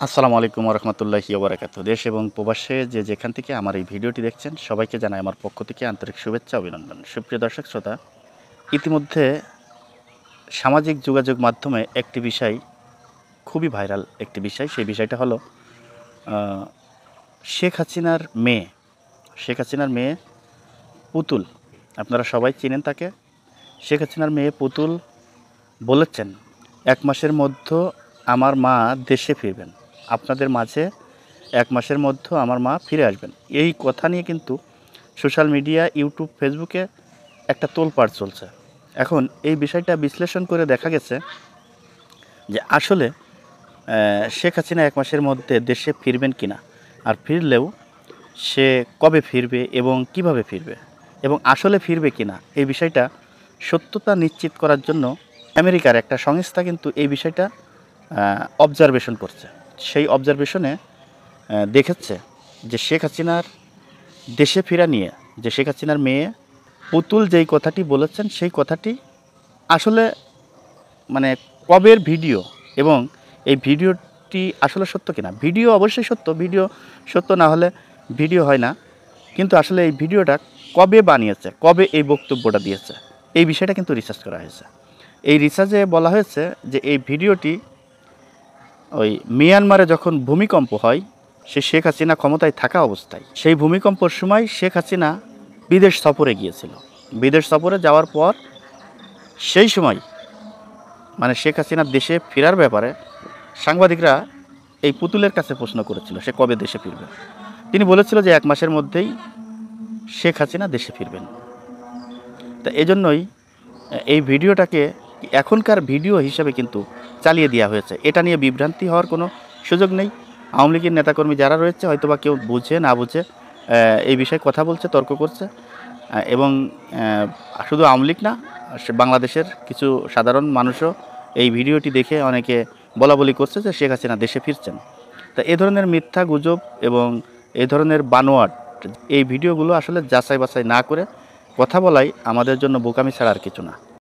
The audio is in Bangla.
আসসালামু আলাইকুম রহমতুল্লাহি ওবরাকাতুহু। দেশ এবং প্রবাসে যে যেখান থেকে আমার এই ভিডিওটি দেখছেন সবাইকে জানাই আমার পক্ষ থেকে আন্তরিক শুভেচ্ছা অভিনন্দন। সুপ্রিয় দর্শক শ্রোতা, ইতিমধ্যে সামাজিক যোগাযোগ মাধ্যমে একটি বিষয় খুবই ভাইরাল একটি বিষয়। সেই বিষয়টা হলো শেখ হাসিনার মেয়ে, শেখ হাসিনার মেয়ে পুতুল। আপনারা সবাই চিনেন তাকে। শেখ হাসিনার মেয়ে পুতুল বলেছেন, ১ মাসের মধ্যে আমার মা দেশে ফিরবেন, আপনাদের মাঝে ১ মাসের মধ্যে আমার মা ফিরে আসবেন। এই কথা নিয়ে কিন্তু সোশ্যাল মিডিয়া, ইউটিউব, ফেসবুকে একটা তোলপাড় চলছে। এখন এই বিষয়টা বিশ্লেষণ করে দেখা গেছে যে আসলে শেখ হাসিনা ১ মাসের মধ্যে দেশে ফিরবেন কিনা, আর ফিরলেও সে কবে ফিরবে এবং কিভাবে ফিরবে এবং আসলে ফিরবে কিনা, এই বিষয়টা সত্যতা নিশ্চিত করার জন্য আমেরিকার একটা সংস্থা কিন্তু এই বিষয়টা অবজারভেশন করছে। সেই অবজারভেশনে দেখেছে যে শেখ হাসিনার দেশে ফেরা নিয়ে যে শেখ হাসিনার মেয়ে পুতুল যেই কথাটি বলেছেন সেই কথাটি আসলে মানে কবের ভিডিও এবং এই ভিডিওটি আসলে সত্য কিনা। ভিডিও অবশ্যই সত্য, ভিডিও সত্য না হলে ভিডিও হয় না, কিন্তু আসলে এই ভিডিওটা কবে বানিয়েছে, কবে এই বক্তব্যটা দিয়েছে, এই বিষয়টা কিন্তু রিসার্চ করা হয়েছে। এই রিসার্চে বলা হয়েছে যে এই ভিডিওটি ওই মিয়ানমারে যখন ভূমিকম্প হয়, সে শেখ হাসিনা ক্ষমতায় থাকা অবস্থায় সেই ভূমিকম্পর সময় শেখ হাসিনা বিদেশ সফরে গিয়েছিল। বিদেশ সফরে যাওয়ার পর সেই সময় মানে শেখ হাসিনার দেশে ফেরার ব্যাপারে সাংবাদিকরা এই পুতুলের কাছে প্রশ্ন করেছিল সে কবে দেশে ফিরবে। তিনি বলেছিল যে ১ মাসের মধ্যেই শেখ হাসিনা দেশে ফিরবেন। তা এজন্যই এই ভিডিওটাকে এখনকার ভিডিও হিসেবে কিন্তু চালিয়ে দেওয়া হয়েছে। এটা নিয়ে বিভ্রান্তি হওয়ার কোনো সুযোগ নেই। আওয়ামী লীগের নেতাকর্মী যারা রয়েছে হয়তোবা কেউ বুঝে না বুঝে এই বিষয়ে কথা বলছে, তর্ক করছে, এবং শুধু আওয়ামী লীগ না, বাংলাদেশের কিছু সাধারণ মানুষও এই ভিডিওটি দেখে অনেকে বলাবলি করছে যে শেখ হাসিনা দেশে ফিরছেন। তা এ ধরনের মিথ্যা গুজব এবং এ ধরনের বানোয়াট এই ভিডিওগুলো আসলে যাচাই বাছাই না করে কথা বলাই আমাদের জন্য বোকামি ছাড়া আর কিছু না।